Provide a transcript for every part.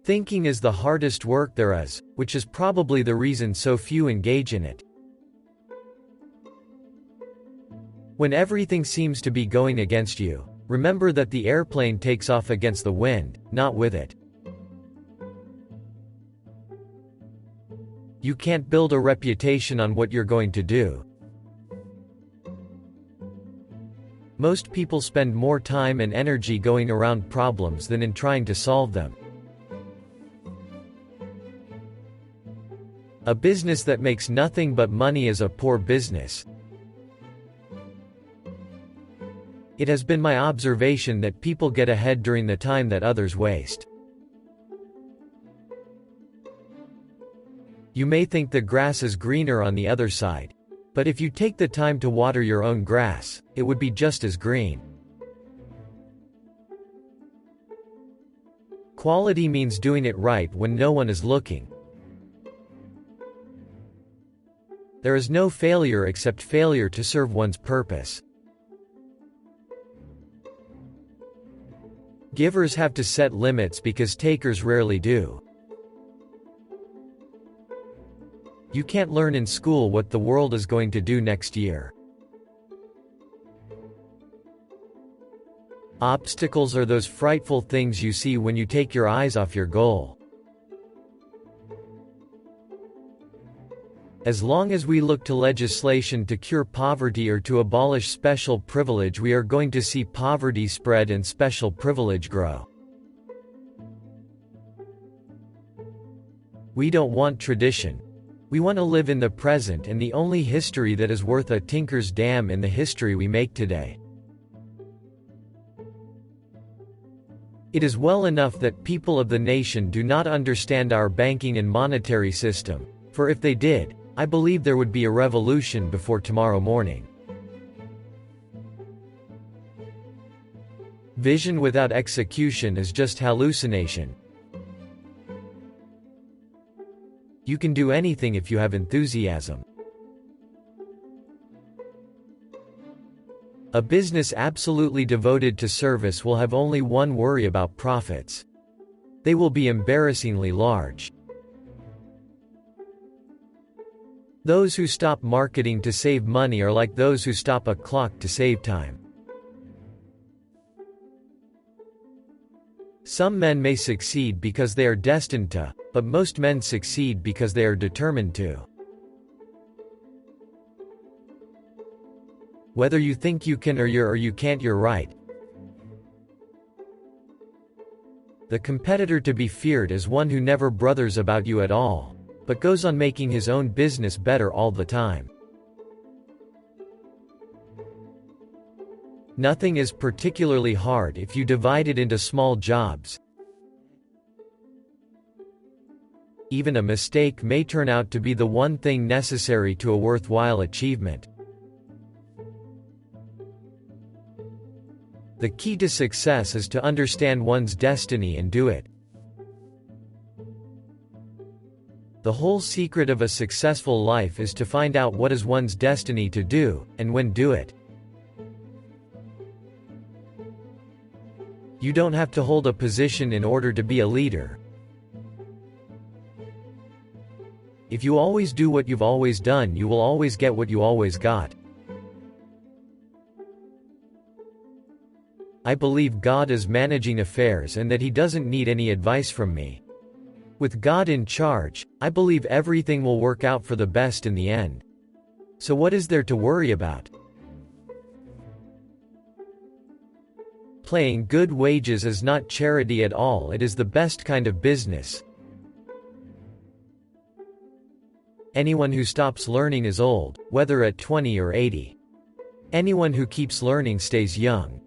Thinking is the hardest work there is, which is probably the reason so few engage in it. When everything seems to be going against you, remember that the airplane takes off against the wind, not with it. You can't build a reputation on what you're going to do. Most people spend more time and energy going around problems than in trying to solve them. A business that makes nothing but money is a poor business. It has been my observation that people get ahead during the time that others waste. You may think the grass is greener on the other side, but if you take the time to water your own grass, it would be just as green. Quality means doing it right when no one is looking. There is no failure except failure to serve one's purpose. Givers have to set limits because takers rarely do. You can't learn in school what the world is going to do next year. Obstacles are those frightful things you see when you take your eyes off your goal. As long as we look to legislation to cure poverty or to abolish special privilege, we are going to see poverty spread and special privilege grow. We don't want tradition. We want to live in the present and the only history that is worth a tinker's damn in the history we make today. It is well enough that people of the nation do not understand our banking and monetary system, for if they did, I believe there would be a revolution before tomorrow morning. Vision without execution is just hallucination. You can do anything if you have enthusiasm. A business absolutely devoted to service will have only one worry about profits. They will be embarrassingly large. Those who stop marketing to save money are like those who stop a clock to save time. Some men may succeed because they are destined to, but most men succeed because they are determined to. Whether you think you can or you can't, you're right. The competitor to be feared is one who never bothers about you at all, but goes on making his own business better all the time. Nothing is particularly hard if you divide it into small jobs. Even a mistake may turn out to be the one thing necessary to a worthwhile achievement. The key to success is to understand one's destiny and do it. The whole secret of a successful life is to find out what is one's destiny to do, and when do it. You don't have to hold a position in order to be a leader. If you always do what you've always done, you will always get what you always got. I believe God is managing affairs and that He doesn't need any advice from me. With God in charge, I believe everything will work out for the best in the end. So what is there to worry about? Paying good wages is not charity at all, it is the best kind of business. Anyone who stops learning is old, whether at 20 or 80. Anyone who keeps learning stays young.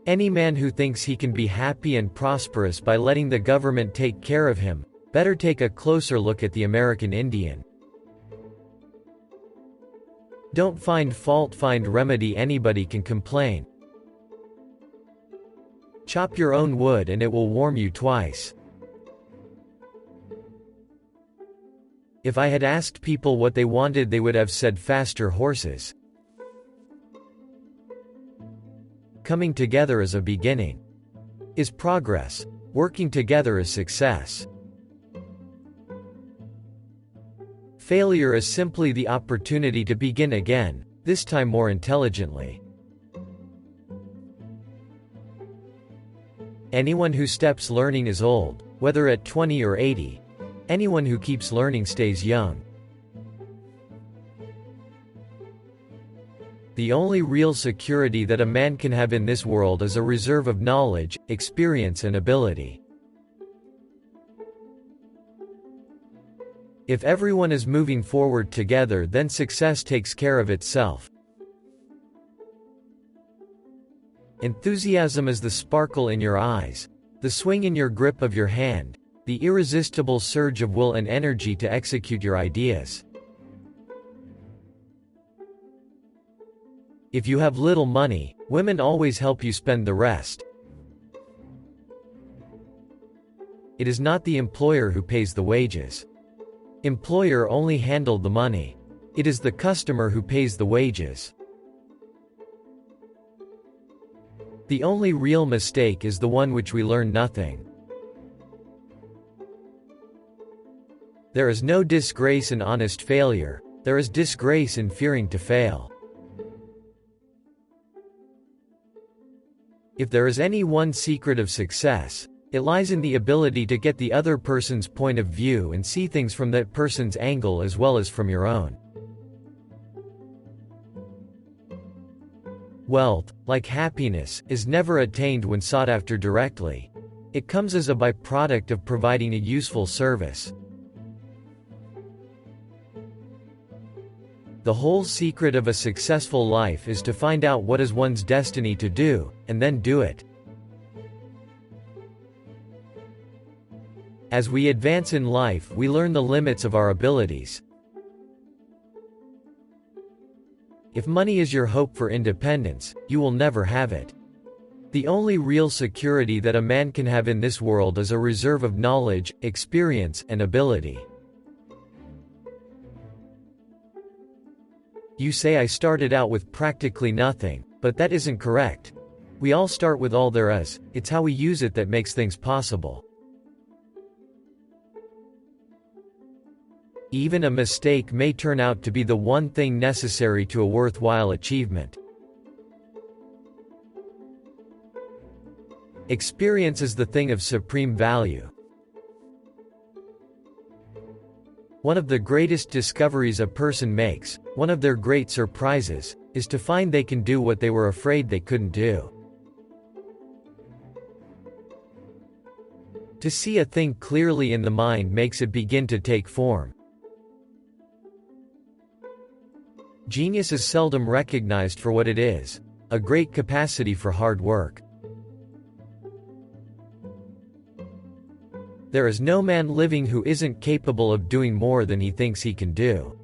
Any man who thinks he can be happy and prosperous by letting the government take care of him, better take a closer look at the American Indian. Don't find fault, find remedy. Anybody can complain. Chop your own wood and it will warm you twice. If I had asked people what they wanted, they would have said faster horses. Coming together is a beginning. is progress. Working together is success. Failure is simply the opportunity to begin again, this time more intelligently. Anyone who stops learning is old, whether at 20 or 80. Anyone who keeps learning stays young. The only real security that a man can have in this world is a reserve of knowledge, experience and ability. If everyone is moving forward together, then success takes care of itself. Enthusiasm is the sparkle in your eyes, the swing in your grip of your hand, the irresistible surge of will and energy to execute your ideas. If you have little money, women always help you spend the rest. It is not the employer who pays the wages. Employer only handled the money. It is the customer who pays the wages. The only real mistake is the one which we learn nothing. There is no disgrace in honest failure, there is disgrace in fearing to fail. If there is any one secret of success, it lies in the ability to get the other person's point of view and see things from that person's angle as well as from your own. Wealth, like happiness, is never attained when sought after directly. It comes as a byproduct of providing a useful service. The whole secret of a successful life is to find out what is one's destiny to do, and then do it. As we advance in life, we learn the limits of our abilities. If money is your hope for independence, you will never have it. The only real security that a man can have in this world is a reserve of knowledge, experience, and ability. You say I started out with practically nothing, but that isn't correct. We all start with all there is, it's how we use it that makes things possible. Even a mistake may turn out to be the one thing necessary to a worthwhile achievement. Experience is the thing of supreme value. One of the greatest discoveries a person makes, one of their great surprises, is to find they can do what they were afraid they couldn't do. To see a thing clearly in the mind makes it begin to take form. Genius is seldom recognized for what it is, a great capacity for hard work. There is no man living who isn't capable of doing more than he thinks he can do.